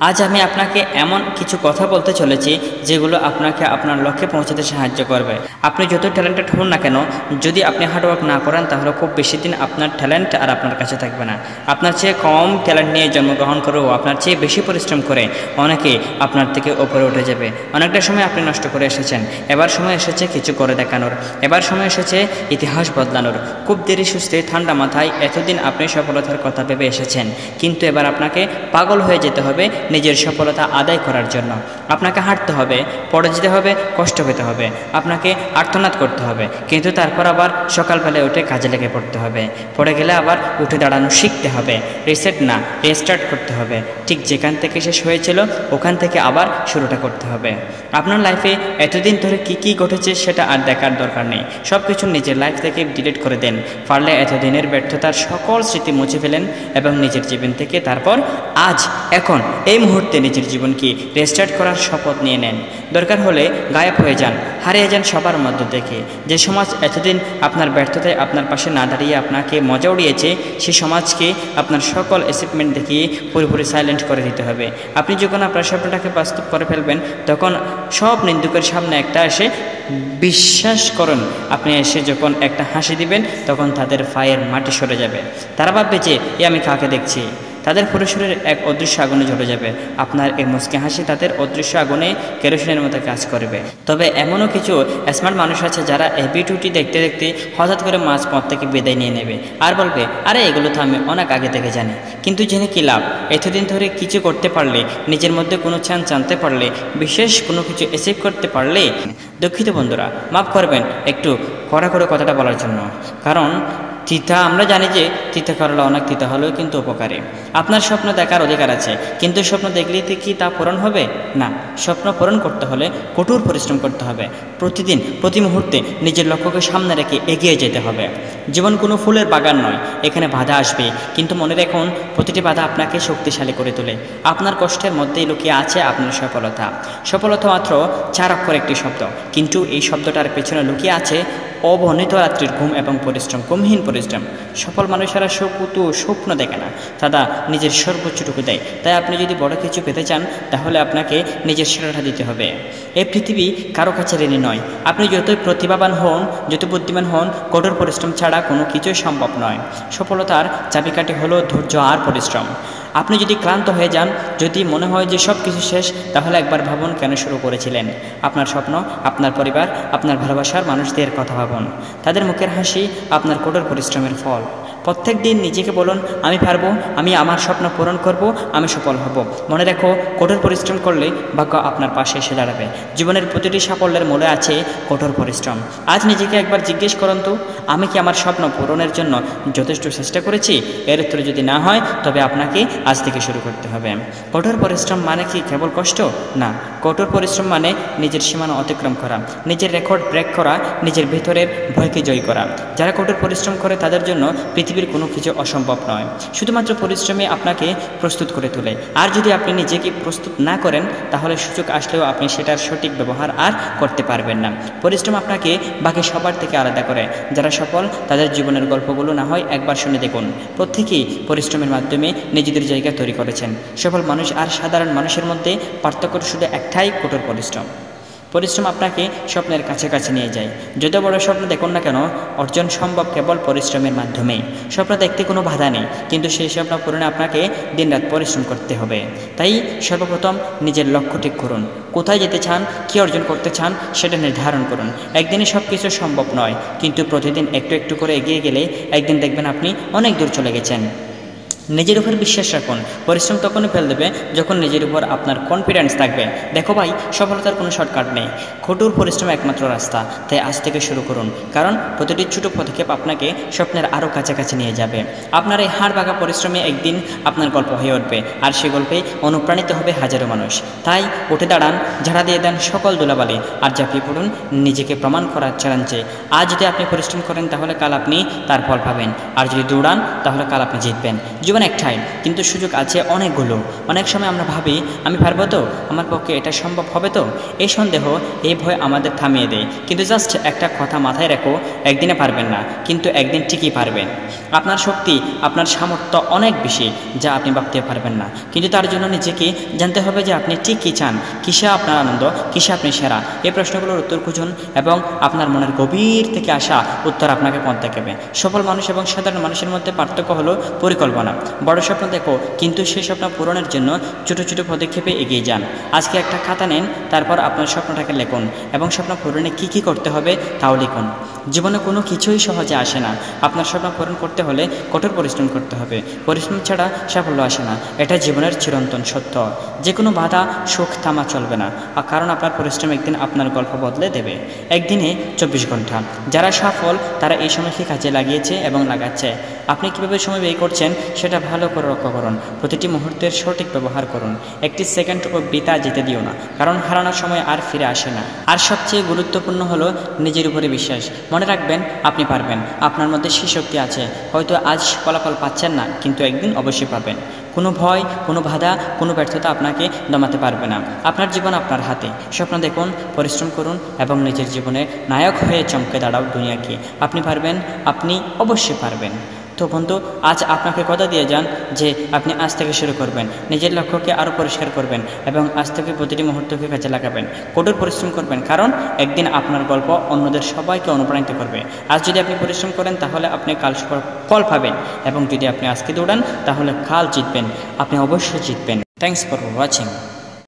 আজ আমি আপনাকে এমন কিছু কথা বলতে চলেছি যেগুলো আপনাকে আপনার লক্ষ্যে পৌঁছাতে সাহায্য করবে। আপনি যত ট্যালেন্টেড হন না কেন, যদি আপনি হার্ডওয়ার্ক না করেন তাহলে খুব বেশি দিন আপনার ট্যালেন্ট আর আপনার কাছে থাকবে না। আপনার চেয়ে কম ট্যালেন্ট নিয়ে জন্মগ্রহণ করেও আপনার চেয়ে বেশি পরিশ্রম করে অনেকে আপনার থেকে ওপরে উঠে যাবে। অনেকটা সময় আপনি নষ্ট করে এসেছেন, এবার সময় এসেছে কিছু করে দেখানোর, এবার সময় এসেছে ইতিহাস বদলানোর। খুব দেরি সুস্থে ঠান্ডা মাথায় এতদিন আপনি সফলতার কথা ভেবে এসেছেন, কিন্তু এবার আপনাকে পাগল হয়ে যেতে হবে নিজের সফলতা আদায় করার জন্য। আপনাকে হাঁটতে হবে, পড়ে যেতে হবে, কষ্ট পেতে হবে, আপনাকে আর্তনাদ করতে হবে, কিন্তু তারপর আবার সকালবেলায় উঠে কাজে লেগে পড়তে হবে। পড়ে গেলে আবার উঠে দাঁড়ানো শিখতে হবে, রিসেট না রেস্টার্ট করতে হবে। ঠিক যেখান থেকে শেষ হয়েছিল ওখান থেকে আবার শুরুটা করতে হবে। আপনার লাইফে এতদিন ধরে কি ঘটেছে সেটা আর দেখার দরকার নেই, সব কিছু নিজের লাইফ থেকে ডিলিট করে দেন। পারলে এতদিনের ব্যর্থতার সকল স্মৃতি মুছে ফেলেন এবং নিজের জীবন থেকে তারপর আজ এখন এই মুহূর্তে নিজের জীবনকে রেস্টার্ট করার শপথ নিয়ে নেন। দরকার হলে গায়েব হয়ে যান, হারিয়ে যান সবার মধ্য থেকে। যে সমাজ এতদিন আপনার ব্যর্থতায় আপনার পাশে না দাঁড়িয়ে আপনাকে মজা উড়িয়েছে, সেই সমাজকে আপনার সকল অ্যাচিভমেন্ট দেখিয়ে পুরোপুরি সাইলেন্ট করে দিতে হবে। আপনি যখন আপনার স্বপ্নটাকে বাস্তব করে ফেলবেন, তখন সব নিন্দুকের সামনে একটা এসে বিশ্বাস করুন, আপনি এসে যখন একটা হাসি দিবেন তখন তাদের পায়ের মাটি সরে যাবে। তারা ভাববে যে আমি কাকে দেখছি। তাদের পরিসরের এক অদৃশ্য আগুনে জ্বলে যাবে। আপনার এই মুচকি হাসি তাদের অদৃশ্য আগুনে কেরোসিনের মতো কাজ করবে। তবে এমনও কিছু স্মার্ট মানুষ আছে যারা এই ভিডিওটি দেখতে দেখতে হঠাৎ করে মাঝ পথ থেকে বিদায় নিয়ে নেবে আর বলবে, আরে এগুলো তো আমি অনেক আগে থেকে জানি। কিন্তু জেনে কী লাভ? এতদিন ধরে কিছু করতে পারলে, নিজের মধ্যে কোনো চান জানতে পারলে, বিশেষ কোনো কিছু অ্যাচিভ করতে পারলে, দুঃখিত বন্ধুরা, মাফ করবেন একটু কড়া করে কথাটা বলার জন্য, কারণ তিতা আমরা জানি যে তিতা করলে অনেক তিতা হলেও কিন্তু উপকারী। আপনার স্বপ্ন দেখার অধিকার আছে, কিন্তু স্বপ্ন দেখলেই কি তা পূরণ হবে? না, স্বপ্ন পূরণ করতে হলে কঠোর পরিশ্রম করতে হবে। প্রতিদিন প্রতি মুহূর্তে নিজের লক্ষ্যকে সামনে রেখে এগিয়ে যেতে হবে। জীবন কোনো ফুলের বাগান নয়, এখানে বাধা আসবে, কিন্তু মনে রাখুন প্রতিটি বাধা আপনাকে শক্তিশালী করে তোলে। আপনার কষ্টের মধ্যেই লুকিয়ে আছে আপনার সফলতা। সফলতা মাত্র 4 অক্ষর একটি শব্দ, কিন্তু এই শব্দটার পেছনে লুকিয়ে আছে অবর্ণিত রাত্রির ঘুম এবং পরিশ্রম, ঘুমহীন পরিশ্রম। সফল মানুষেরা স্বপ্ন দেখে না, তারা নিজের সর্বোচ্চটুকু দেয়। তাই আপনি যদি বড় কিছু পেতে চান তাহলে আপনাকে নিজের সেরাটা দিতে হবে। এই পৃথিবী কারো কাছে ঋণী নয়। আপনি যতই প্রতিভাবান হন, যত বুদ্ধিমান হন, কঠোর পরিশ্রম ছাড়া কোনো কিছুই সম্ভব নয়। সফলতার চাবিকাঠি হলো ধৈর্য আর পরিশ্রম। আপনি যদি ক্লান্ত হয়ে যান, যদি মনে হয় যে সব কিছু শেষ, তাহলে একবার ভাবুন কেন শুরু করেছিলেন। আপনার স্বপ্ন, আপনার পরিবার, আপনার ভালোবাসার মানুষদের কথা ভাবুন। তাদের মুখের হাসি আপনার কঠোর পরিশ্রমের ফল। প্রত্যেক দিন নিজেকে বলুন, আমি পারবো, আমি আমার স্বপ্ন পূরণ করব, আমি সফল হব। মনে রেখো, কঠোর পরিশ্রম করলে ভাগ্য আপনার পাশে এসে দাঁড়াবে। জীবনের প্রতিটি সাফল্যের মূলে আছে কঠোর পরিশ্রম। আজ নিজেকে একবার জিজ্ঞেস করুন তো, আমি কি আমার স্বপ্ন পূরণের জন্য যথেষ্ট চেষ্টা করেছি? এর উত্তর যদি না হয়, তবে আপনাকে আজ থেকে শুরু করতে হবে। কঠোর পরিশ্রম মানে কি কেবল কষ্ট? না, কঠোর পরিশ্রম মানে নিজের সীমানা অতিক্রম করা, নিজের রেকর্ড ব্রেক করা, নিজের ভেতরের ভয়কে জয় করা। যারা কঠোর পরিশ্রম করে তাদের জন্য পৃথিবীর কোনো কিছু অসম্ভব নয়। শুধুমাত্র পরিশ্রমে আপনাকে প্রস্তুত করে তোলে। আর যদি আপনি নিজেকে প্রস্তুত না করেন, তাহলে সুযোগ আসলেও আপনি সেটার সঠিক ব্যবহার আর করতে পারবেন না। পরিশ্রম আপনাকে বাকি সবার থেকে আলাদা করে। যারা সফল তাদের জীবনের গল্পগুলো না হয় একবার শুনে দেখুন। প্রত্যেকেই পরিশ্রমের মাধ্যমে নিজেদের জায়গা তৈরি করেছেন। সফল মানুষ আর সাধারণ মানুষের মধ্যে পার্থক্য শুধু একটাই, কঠোর পরিশ্রম। পরিশ্রম আপনাকে স্বপ্নের কাছে নিয়ে যায়। যত বড় স্বপ্ন দেখুন না কেন, অর্জন সম্ভব কেবল পরিশ্রমের মাধ্যমে। স্বপ্ন দেখতে কোনো বাধা নেই, কিন্তু সেই স্বপ্ন পূরণে আপনাকে দিনরাত পরিশ্রম করতে হবে। তাই সর্বপ্রথম নিজের লক্ষ্য ঠিক করুন। কোথায় যেতে চান, কী অর্জন করতে চান, সেটা নির্ধারণ করুন। একদিনে সব কিছু সম্ভব নয়, কিন্তু প্রতিদিন একটু একটু করে এগিয়ে গেলে একদিন দেখবেন আপনি অনেক দূর চলে গেছেন। নিজের উপর বিশ্বাস রাখুন। পরিশ্রম তখনই ফেল দেবে যখন নিজের উপর আপনার কনফিডেন্স থাকবে। দেখো ভাই, সফলতার কোনো শর্টকাট নেই, কঠোর পরিশ্রম একমাত্র রাস্তা। তাই আজ থেকে শুরু করুন, কারণ প্রতিটি ছোটো পদক্ষেপ আপনাকে স্বপ্নের আরও কাছাকাছি নিয়ে যাবে। আপনার এই হাড় ভাঙা পরিশ্রমে একদিন আপনার গল্প হয়ে উঠবে, আর সে গল্পে অনুপ্রাণিত হবে হাজারো মানুষ। তাই উঠে দাঁড়ান, ঝাড়া দিয়ে দেন সকল ধুলাবালি, আর ঝাঁপিয়ে পড়ুন নিজেকে প্রমাণ করার চ্যালেঞ্জে। আজ যদি আপনি পরিশ্রম করেন তাহলে কাল আপনি তার ফল পাবেন, আর যদি দৌড়ান তাহলে কাল আপনি জিতবেন। জীবনে জীবন একটাই, কিন্তু সুযোগ আছে অনেকগুলো। অনেক সময় আমরা ভাবি আমি পারবো তো, আমার পক্ষে এটা সম্ভব হবে তো। এই সন্দেহ, এই ভয় আমাদের থামিয়ে দেয়। কিন্তু জাস্ট একটা কথা মাথায় রাখো, একদিনে পারবেন না, কিন্তু একদিন ঠিকই পারবেন। আপনার শক্তি, আপনার সামর্থ্য অনেক বেশি, যা আপনি ভাবতে পারবেন না। কিন্তু তার জন্য নিজেকে জানতে হবে যে আপনি ঠিক কী চান, কিসে আপনার আনন্দ, কিসে আপনি সেরা। এই প্রশ্নগুলোর উত্তর খুঁজুন এবং আপনার মনের গভীর থেকে আসা উত্তর আপনাকে পথ দেখাবে। সফল মানুষ এবং সাধারণ মানুষের মধ্যে পার্থক্য হলো পরিকল্পনা। বড় স্বপ্ন দেখো, কিন্তু সেই স্বপ্ন পূরণের জন্য ছোট ছোট পদক্ষেপে এগিয়ে যান। আজকে একটা খাতা নেন, তারপর আপনার স্বপ্নটাকে লিখুন এবং স্বপ্ন পূরণে কী কী করতে হবে তাও লিখুন। জীবনে কোনো কিছুই সহজে আসে না। আপনার স্বপ্ন পূরণ করতে হলে কঠোর পরিশ্রম করতে হবে। পরিশ্রম ছাড়া সাফল্য আসে না, এটা জীবনের চিরন্তন সত্য। যে কোনো বাধা, সুখ থামা চলবে না, কারণ আপনার পরিশ্রম একদিন আপনার গল্প বদলে দেবে। একদিনে 24 ঘন্টা। যারা সফল তারা এই সময়কে কাজে লাগিয়েছে এবং লাগাচ্ছে। আপনি কীভাবে সময় ব্যয় করছেন সেটা ভালো করে লক্ষ্য করুন। প্রতিটি মুহূর্তের সঠিক ব্যবহার করুন। একটি সেকেন্ডটুকু বৃথা যেতে দিও না, কারণ হারানোর সময় আর ফিরে আসে না। আর সবচেয়ে গুরুত্বপূর্ণ হলো নিজের উপরে বিশ্বাস। মনে রাখবেন, আপনি পারবেন। আপনার মধ্যে সেই শক্তি আছে। হয়তো আজ ফলাফল পাচ্ছেন না, কিন্তু একদিন অবশ্যই পাবেন। কোনো ভয়, কোনো বাধা, কোনো ব্যর্থতা আপনাকে দমাতে পারবে না। আপনার জীবন আপনার হাতে। স্বপ্ন দেখুন, পরিশ্রম করুন এবং নিজের জীবনে নায়ক হয়ে চমকে দাঁড়াও দুনিয়াকে। আপনি পারবেন, আপনি অবশ্যই পারবেন। তো বন্ধু, আজ আপনাকে কথা দিয়ে যান যে আপনি আজ থেকে শুরু করবেন, নিজের লক্ষ্যকে আরও পরিষ্কার করবেন এবং আজ থেকে প্রতিটি মুহূর্তকে কাজে লাগাবেন। কঠোর পরিশ্রম করবেন, কারণ একদিন আপনার গল্প অন্যদের সবাইকে অনুপ্রাণিত করবে। আজ যদি আপনি পরিশ্রম করেন তাহলে আপনি কাল ফল পাবেন, এবং যদি আপনি আজকে দৌড়ান তাহলে কাল জিতবেন। আপনি অবশ্যই জিতবেন। Thanks for watching.